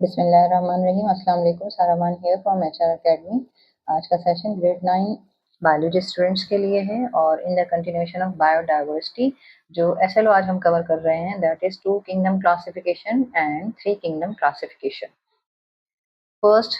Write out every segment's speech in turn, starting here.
बिस्मिल्लाहिर्रहमानिर्रहीम। अस्सलाम वालेकुम। सारामान हियर फ्रॉम एचआर एकेडमी। आज का सेशन ग्रेड 9 बायोलॉजी स्टूडेंट्स के लिए है और in the continuation of biodiversity जो एसएलओ आज हम कवर कर रहे हैं, that is 2 kingdom classification and 3 kingdom classification. First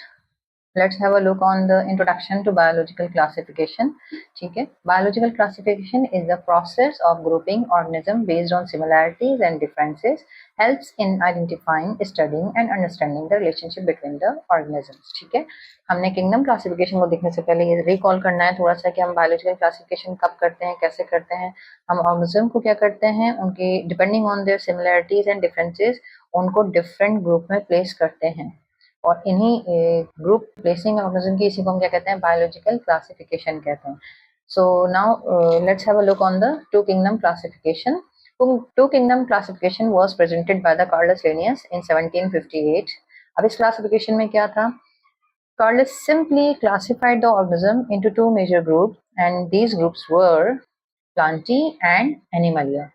let's have a look on the introduction to biological classification. ठीक है, biological classification is the process of grouping organism based on similarities and differences, helps in identifying, studying and understanding the relationship between the organisms. ठीक है, हमने kingdom classification को देखने से पहले ये रिकॉल करना है थोड़ा सा कि हम बायोलॉजिकल क्लासिफिकेशन कब करते हैं, कैसे करते हैं। हम ऑर्गेनिज्म को क्या करते हैं, उनकी depending on their similarities and differences उनको डिफरेंट ग्रुप में प्लेस करते हैं और इन्हीं ग्रुप प्लेसिंग ऑर्गेनिज्म की इसी को हम क्या कहते हैं, बायोलॉजिकल क्लासिफिकेशन कहते हैं। So now let's have a look on the two kingdom classification. Two kingdom classification was presented by the Carolus Linnaeus in 1758. अब इस क्लासिफिकेशन में क्या था, Carolus simply classified the organism into two major groups and these groups were Plantae and Animalia.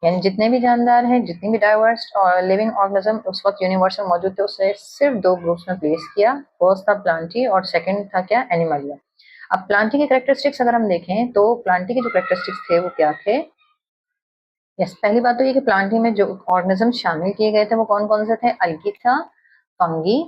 यानी जितने भी जानदार हैं, जितनी भी डाइवर्स और लिविंग ऑर्गेनिज्म उस वक्त यूनिवर्स में मौजूद थे, उसे सिर्फ दो ग्रुप्स में प्लेस किया। फर्स्ट था प्लांटी और सेकंड था क्या, एनिमलिया। अब प्लांटी के कैरेक्टरिस्टिक्स अगर हम देखें तो प्लांटी के जो कैरेक्टरिस्टिक्स थे वो क्या थे। यस, पहली बात तो ये कि प्लांटी में जो ऑर्गेनिज्म शामिल किए गए थे वो कौन कौन से थे, अलगी था, फंगी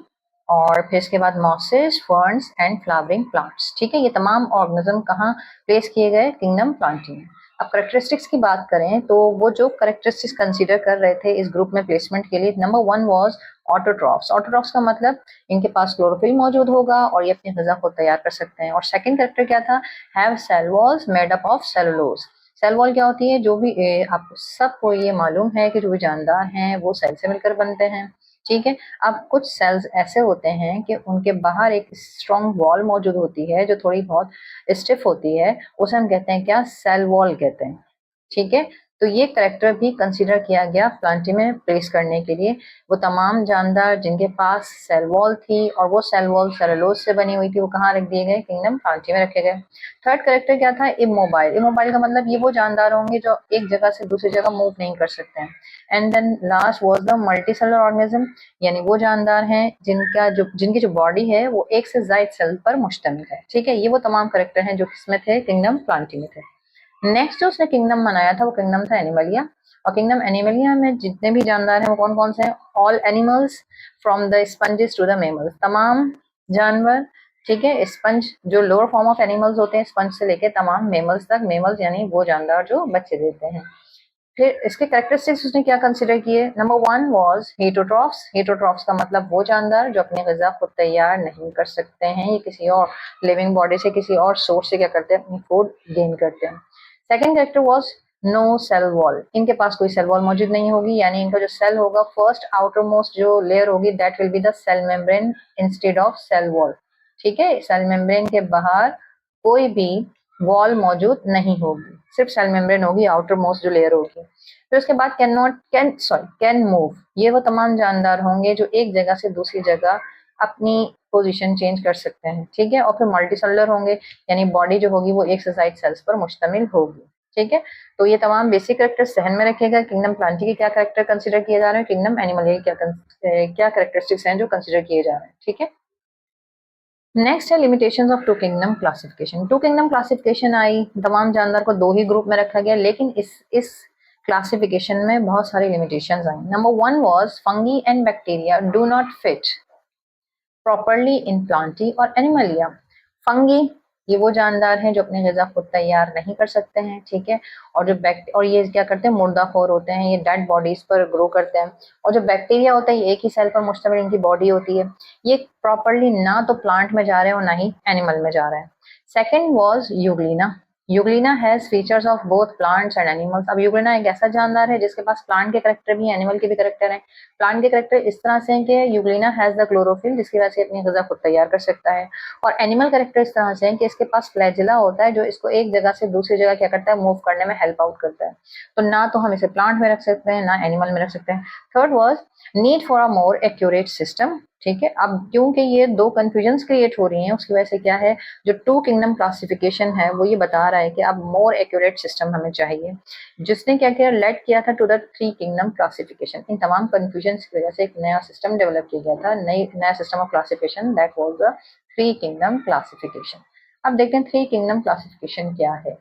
और फिर इसके बाद mosses, ferns and flowering plants. ठीक है, ये तमाम ऑर्गेनिज्म कहाँ प्लेस किए गए, किंगडम प्लांटी में। अब करेक्टरिस्टिक्स की बात करें तो वो जो करेक्टरिस्टिक्स कंसीडर कर रहे थे इस ग्रुप में प्लेसमेंट के लिए, नंबर 1 वाज ऑटोट्रॉफ्स। ऑटोट्रॉफ्स का मतलब इनके पास क्लोरोफिल मौजूद होगा और ये अपनी ग़िज़ा को तैयार कर सकते हैं। और सेकंड करेक्टर क्या था, have cell walls made up of cellulose. Cell wall क्या होती है, जो भी आप सबको ये मालूम है कि जो भी जानदार हैं वो सेल से मिलकर बनते हैं। ठीक है, अब कुछ सेल्स ऐसे होते हैं कि उनके बाहर एक स्ट्रॉन्ग वॉल मौजूद होती है जो थोड़ी बहुत स्टिफ होती है, उसे हम कहते हैं क्या, सेल वॉल कहते हैं। ठीक है, तो ये करेक्टर भी कंसीडर किया गया प्लांटी में प्लेस करने के लिए। वो तमाम जानदार जिनके पास सेल वॉल थी और वो सेल वॉल सेलुलोज से बनी हुई थी, वो कहाँ रख दिए गए, किंगडम प्लांटी में रखे गए। थर्ड करेक्टर क्या था, इमोबाइल। इमोबाइल का मतलब ये वो जानदार होंगे जो एक जगह से दूसरी जगह मूव नहीं कर सकते हैं। And then last was the multicellular organism, यानी वो जानदार हैं जिनकी जो बॉडी है वो एक से ज्यादा सेल पर मुश्तमिल है। ठीक है, ये वो तमाम करेक्टर हैं जो किसमें थे, किंगडम प्लांटी में थे। नेक्स्ट जो उसने किंगडम बनाया था वो किंगडम था एनिमलिया। और किंगडम एनिमलिया में जितने भी जानदार हैं वो कौन कौन से हैं, all animals from the sponges to the mammals, तमाम जानवर। ठीक है, स्पंज जो लोअर फॉर्म ऑफ एनिमल्स होते हैं, स्पंज से लेके तमाम मेमल्स तक, मेमल्स यानी वो जानदार जो बच्चे देते हैं। फिर इसके कैरेक्टरिस्टिक्स उसने क्या कंसिडर किए, नंबर 1 वाज हेटरोट्रॉफ्स। हेटरोट्रॉफ्स का मतलब वो जानदार जो अपनी ग़िज़ा खुद तैयार नहीं कर सकते हैं, ये किसी और लिविंग बॉडी से, किसी और सोर्स से क्या करते हैं, अपनी फूड गेन करते हैं। Second character was no cell wall, इनके पास कोई सेल वॉल मौजूद नहीं होगी, यानी इनका जो सेल होगा, फर्स्ट आउटर मोस्ट जो लेयर होगी, that will be the cell membrane instead of cell wall. ठीक है, सेल मेम्ब्रेन के बाहर कोई भी वॉल मौजूद नहीं होगी, सिर्फ सेल मेम्ब्रेन होगी, आउटर मोस्ट जो लेयर होगी। फिर उसके बाद कैन मूव, ये वो तमाम जानदार होंगे जो एक जगह से दूसरी जगह अपनी पोजीशन चेंज कर सकते हैं। ठीक है, और फिर मल्टी सेलुलर होंगे, यानी बॉडी जो होगी वो एक से ज्यादा सेल्स पर मुश्तमिल होगी। ठीक है, तो ये तमाम बेसिक कैरेक्टर सहन में रखेगा। किंगडम प्लांटी के क्या कैरेक्टर कंसीडर किए जा रहे हैं, किंगडम एनिमल के क्या कैरेक्टरिस्टिक्स हैं जो कंसीडर किए जा रहे हैं। ठीक है, नेक्स्ट है limitations of two kingdom classification. Two kingdom classification आई, तमाम जानदार को दो ही ग्रुप में रखा गया, लेकिन इस क्लासिफिकेशन में बहुत सारी limitations I. Number 1 was fungi and bacteria do not fit properly in Plantae और एनिमलिया। फंगी ये वो जानदार हैं जो अपनी ग़िज़ा खुद तैयार नहीं कर सकते हैं। ठीक है, और और ये क्या करते हैं, मुर्दाखोर होते हैं, ये डेड बॉडीज पर ग्रो करते हैं। और जो बैक्टीरिया होता है ये एक ही सेल पर मुश्तमिल इनकी बॉडी होती है, ये प्रॉपरली ना तो प्लांट में जा रहे हैं और ना ही एनिमल में जा रहे हैं। Second was Euglena. Euglena has features of both plants and animals. अब यूग्लिना एक ऐसा जानदार है जिसके पास प्लांट के करेक्टर भी, एनिमल के भी करेक्टर हैं। प्लांट के करेक्टर इस तरह से हैं कि यूग्लिना हैज द क्लोरोफिल, जिसकी वजह से अपनी ग़िज़ा खुद तैयार कर सकता है। और एनिमल करेक्टर इस तरह से है कि इसके पास फ्लैजिला होता है जो इसको एक जगह से दूसरी जगह क्या करता है, मूव करने में हेल्प आउट करता है। तो ना तो हम इसे प्लांट में रख सकते हैं ना एनिमल में रख सकते हैं। Third was need for a more accurate system. ठीक है। अब क्योंकि ये दो कंफ्यूजन्स क्रिएट हो रही हैं, उसकी वजह से क्या है, जो टू किंगडम क्लासिफिकेशन है वो ये बता रहा है कि अब मोर एक्यूरेट सिस्टम हमें चाहिए। जिसने क्या किया, लेट किया था to the three kingdom classification. इन तमाम कंफ्यूजन्स की वजह से एक नया सिस्टम डेवलप किया गया था, नया system of classification, that was the three kingdom classification. अब देखते हैं थ्री किंगडम क्लासिफिकेशन क्या है।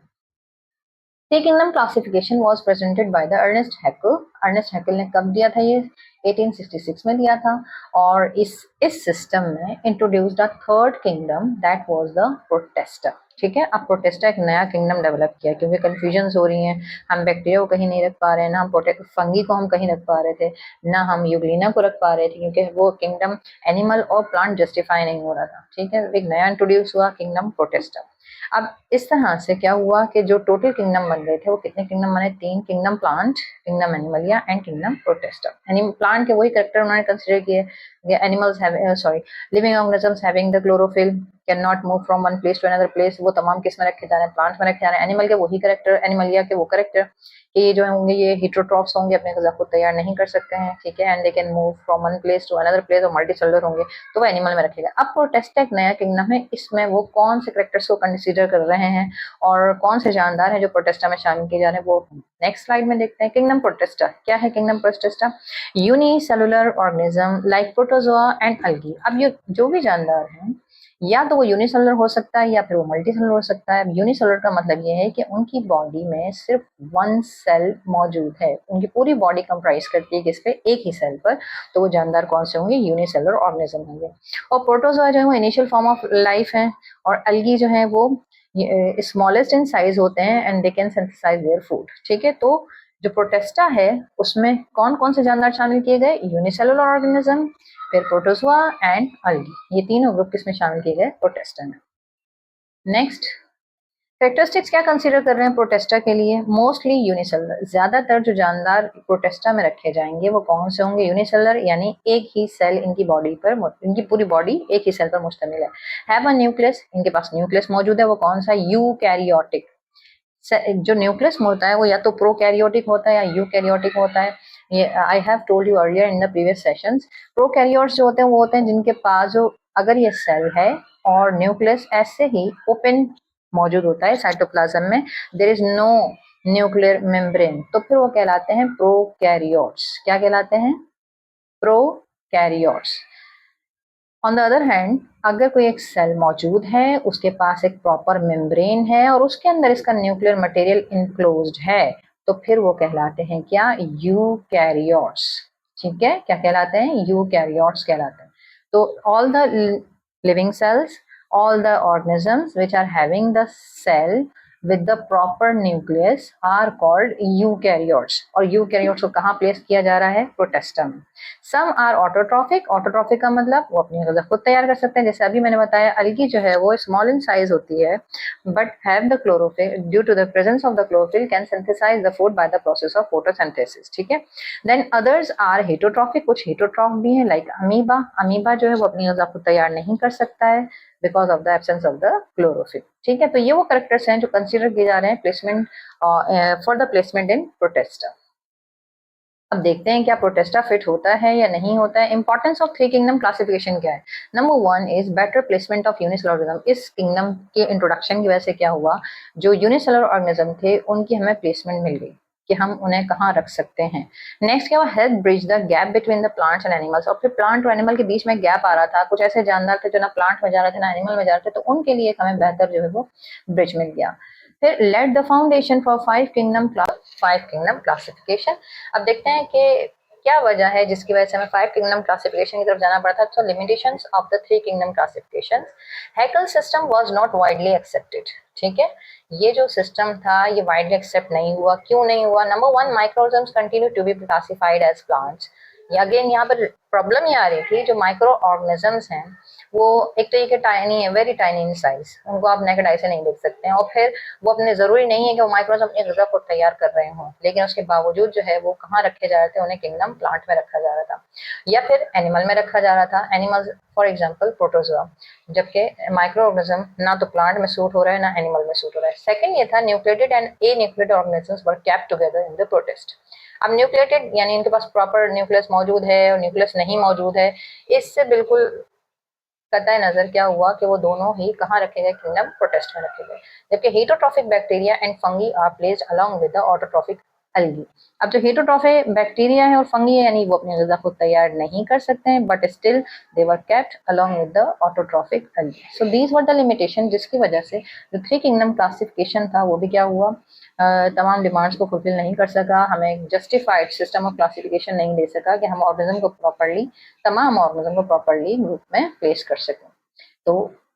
Three kingdom classification was presented by the Ernest Haeckel. Ernest Haeckel ने कब दिया था ये, 1866 में दिया था। और इस सिस्टम में introduce the third kingdom, that was the Protista. ठीक है। अब प्रोटेस्टा एक नया किंगडम डेवलप किया, क्योंकि कंफ्यूजन हो रही हैं, हम बैक्टीरिया को कहीं नहीं रख पा रहे हैं, ना हम फंगी को हम कहीं रख पा रहे थे, ना हम यूग्लिना को रख पा रहे थे, क्योंकि वो किंगडम एनिमल और प्लांट जस्टिफाई नहीं हो रहा था। ठीक है। एक नया इंट्रोड्यूस हुआ किंगडम प्रोटेस्टा। अब इस तरह से क्या हुआ कि जो टोटल किंगडम बन गए थे वो कितने किंगडम बने, तीन kingdom plant, kingdom Animalia and kingdom Protista. Plant के वही कैरेक्टर उन्होंने कंसीडर किए, animals sorry living organisms having the chlorophyll can not move from one place to another place, वो तमाम किस में रखे जा रहे हैं, प्लांट में रखे जा रहे हैं। एनिमल के वही कैरेक्टर, एनिमलिया के वो कैरेक्टर कि ये जो होंगे ये हेटेरोट्रॉफ्स होंगे, अपने गज़ा खुद तैयार नहीं कर सकते हैं। ठीक है। And they can move from one place to another place, और मल्टी सेलुलर होंगे, तो वो एनिमल में रखेगा। अब प्रोटेस्टा एक नया किंगडम है, इसमें वो कौन से कैरेक्टर्स को कंसीडर कर रहे हैं और कौन से जानदार हैं जो प्रोटेस्टा में शामिल किए जा रहे हैं, वो नेक्स्ट स्लाइड में देखते हैं। किंगडम प्रोटेस्टा क्या है? Kingdom Protista unicellular organism like protozoa and algae. अब ये जो भी जानदार हैं, या तो वो यूनिसेलुलर हो सकता है या फिर वो मल्टीसेलुलर हो सकता है। यूनिसेलुलर का मतलब ये है कि उनकी बॉडी में सिर्फ वन सेल मौजूद है, उनकी पूरी बॉडी कंप्राइज करती है किस पे, एक ही सेल पर, तो वो जानदार कौन से होंगे, यूनिसेलुलर ऑर्गेनिज्म होंगे। और प्रोटोजोआ जो है वो इनिशियल फॉर्म ऑफ लाइफ है, और अल्गी जो है वो स्मॉलेस्ट इन साइज होते हैं and they can synthesize their food. ठीक है। तो जो प्रोटेस्टा है उसमें कौन कौन से जानदार शामिल किए गए, यूनिसेलुलर ऑर्गेनिज्म, फिर प्रोटोजोआ एंड अल्गी, ये तीनों ग्रुप किसमें शामिल किए गए, प्रोटेस्टा में। नेक्स्ट कैरेक्टरिस्टिक्स क्या कंसीडर कर रहे हैं प्रोटेस्टा के लिए, मोस्टली यूनिसेलुलर। ज्यादातर जो जानदार प्रोटेस्टा में रखे जाएंगे वो कौन से होंगे, यूनिसेलुलर, यानी एक ही सेल इनकी बॉडी पर, इनकी पूरी बॉडी एक ही सेल पर मुश्तमिल है। हैव अ न्यूक्लियस, इनके पास न्यूक्लियस मौजूद है, वो कौन सा, यूकैरियोटिक। जो न्यूक्लियस होता है वो या तो प्रोकैरियोटिक होता है या यूकैरियोटिक होता है। ये I have told you earlier in the previous sessions. Prokaryotes जो होते हैं वो होते हैं जिनके पास जो, अगर ये सेल है और न्यूक्लियस ऐसे ही ओपन मौजूद होता है साइटोप्लाज्म में, there is no nuclear membrane, तो फिर वो कहलाते हैं प्रोकैरियोट्स। क्या कहलाते हैं, prokaryotes. On the other hand, अगर कोई एक सेल मौजूद है, उसके पास एक प्रॉपर मेम्ब्रेन है और उसके अंदर इसका न्यूक्लियर मटेरियल इनक्लोज्ड है, तो फिर वो कहलाते हैं क्या, यूकैरियोट्स। ठीक है। क्या कहलाते हैं, यूकैरियोट्स कहलाते हैं। तो all the living cells, all the organisms which are having the cell with the proper nucleus are called eukaryotes। और eukaryotes को कहाँ प्लेस किया जा रहा है, प्रोटेस्टा में। some are autotrophic। autotrophic का मतलब वो अपनी गज़ा खुद तैयार कर सकते हैं, जैसे अभी मैंने बताया अल्गी जो है वो स्मॉल इन साइज होती है, but have the chlorophyll, due to the presence of the chlorophyll can synthesize the food by the process of photosynthesis। ठीक है। then others are heterotrophic, कुछ heterotroph भी हैं, like amoeba। amoeba जो है वो अपनी गज़ा खुद तैयार नहीं कर सकता है because of the absence of the chlorophyll. ठीक है। तो ये वो कैरेक्टर्स हैं जो कंसीडर किए जा रहे हैं placement for the placement in Protista. अब देखते हैं क्या प्रोटेस्टा फिट होता है या नहीं होता है। Importance of three kingdom classification क्या है, number one is better placement of unicellular organism. इस किंगडम के इंट्रोडक्शन की वजह से क्या हुआ, जो यूनिसेलुलर ऑर्गेनिज्म थे उनकी हमें प्लेसमेंट मिल गई कि हम उन्हें कहाँ रख सकते हैं। नेक्स्ट क्या हुआ, help bridge the gap between the plants and animals. और फिर प्लांट और एनिमल के बीच में गैप आ रहा था, कुछ ऐसे जानदार थे जो ना प्लांट में जा रहे थे ना एनिमल में जा रहे थे, तो उनके लिए हमें बेहतर जो है वो ब्रिज मिल गया। फिर let the foundation for five kingdom classification. अब देखते हैं कि क्या वजह है जिसकी वजह से हमें फाइव किंगडम क्लासिफिकेशन की तरफ जाना पड़ता है। तो limitations of the three kingdom classification, Hückel system was not widely accepted. ठीक है। ये जो सिस्टम था ये वाइडली एक्सेप्ट नहीं हुआ। क्यों नहीं हुआ, number one, microorganisms continue to be classified as plants. Again यहाँ पर प्रॉब्लम ये आ रही थी, जो माइक्रो ऑर्गेनिजम्स हैं वो एक तो ये कि टाइनी है, वेरी टाइनी इन साइज, उनको आप नेकेड आई से नहीं देख सकते हैं, और फिर वो अपने ज़रूरी नहीं है कि वो माइक्रोब्स अपनी ग़िज़ा खुद तैयार कर रहे हों, लेकिन उसके बावजूद जो है वो कहाँ रखे जा रहे थे, उन्हें किंगडम प्लांट में रखा जा रहा था या फिर एनिमल में रखा जा रहा था। एनिमल्स फॉर एग्जाम्पल प्रोटोजोआ, जबकि माइक्रो ऑर्गेनिज्म ना तो प्लांट में सूट हो रहा है ना एनिमल में सूट हो रहा है। सेकंड ये था nucleated and anucleated organisms were kept together in the protist. अब न्यूक्लिएटेड यानी इनके पास प्रॉपर न्यूक्लियस मौजूद है और न्यूक्लियस नहीं मौजूद है, इससे बिल्कुल कतई नजर क्या हुआ कि वो दोनों ही कहाँ रखे गए, किंगडम प्रोटिस्ट में रखे गए। जबकि heterotrophic bacteria and fungi are placed along with the autotrophic algae. अब जो हेटरोट्रॉफिक बैक्टीरिया है और फंगी है, यानी वो अपनी ग़िज़ा खुद तैयार नहीं कर सकते हैं, but still they were kept along with the autotrophic algae. So these were the limitation, जिसकी वजह से जो थ्री किंगडम क्लासिफिकेशन था वो भी क्या हुआ, तमाम डिमांड्स को फुलफिल नहीं कर सका, हमें जस्टिफाइड सिस्टम ऑफ क्लासिफिकेशन नहीं दे सका कि हम ऑर्गेनिज्म को प्रॉपर्ली, तमाम ऑर्गेनिज्म को प्रॉपर्ली ग्रुप में प्लेस कर सकें। तो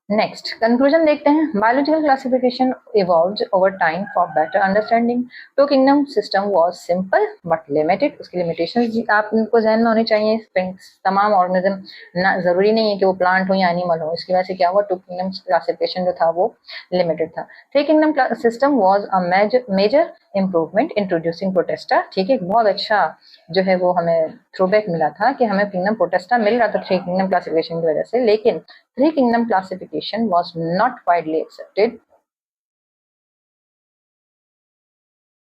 नेक्स्ट कंक्लूजन देखते हैं। Biological classification evolved over time for better understanding. Two kingdom system was simple but limited. उसकी लिमिटेशंस आप इनको जहन में होनी चाहिए। तमाम ऑर्गेनिज्म ना जरूरी नहीं है कि वो प्लांट हो या एनिमल हो, इसकी वजह से क्या हुआ, टू किंगडम क्लासिफिकेशन जो था वो लिमिटेड था। Three kingdom system was a major improvement introducing Protista. ठीक है, बहुत अच्छा जो है वो हमें थ्रोबैक मिला था कि हमें किंगडम प्रोटेस्टा मिल रहा था थ्री किंगडम क्लासिफिकेशन की वजह से, लेकिन three kingdom classification was not widely accepted.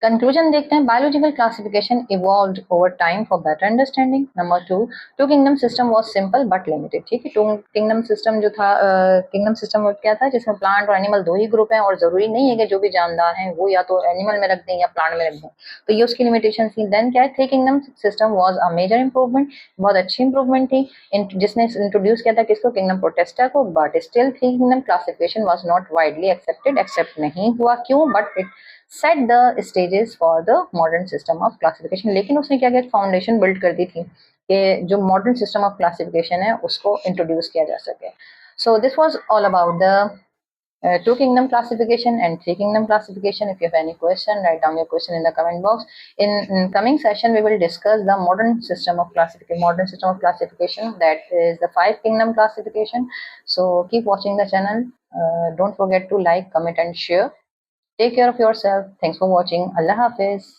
Conclusion देखते हैं। Biological classification evolved over time for better understanding. Number two, two kingdom system was simple but limited. ठीक है, टू किंगडम सिस्टम जो था, किंगडम सिस्टम क्या था, जिसमें प्लांट और एनिमल दो ही ग्रुप हैं और जरूरी नहीं है कि जो भी जानदार हैं वो या तो एनिमल में रख दें या प्लांट में रख दें, तो ये उसकी लिमिटेशन थी। देन क्या है, three kingdom system was a major improvement, बहुत अच्छी इंप्रूवमेंट थी, जिसने इंट्रोड्यूस किया था किसको, किंगडम प्रोटेस्टा को, but still three kingdom classification was not widely accepted. Accept नहीं हुआ, क्यों, but it set the stages for the modern system of classification. लेकिन उसने क्या किया, फाउंडेशन बिल्ड कर दी थी कि जो मॉडर्न सिस्टम ऑफ क्लासिफिकेशन है उसको इंट्रोड्यूस किया जा सके। So this was all about the two kingdom classification and three kingdom classification. If you have any question, write down your question in the comment box. In coming session we will discuss the modern system of classification, that is the five kingdom classification. So keep watching the channel. Don't forget to like, comment and share. Take care of yourself. Thanks for watching. Allah Hafiz.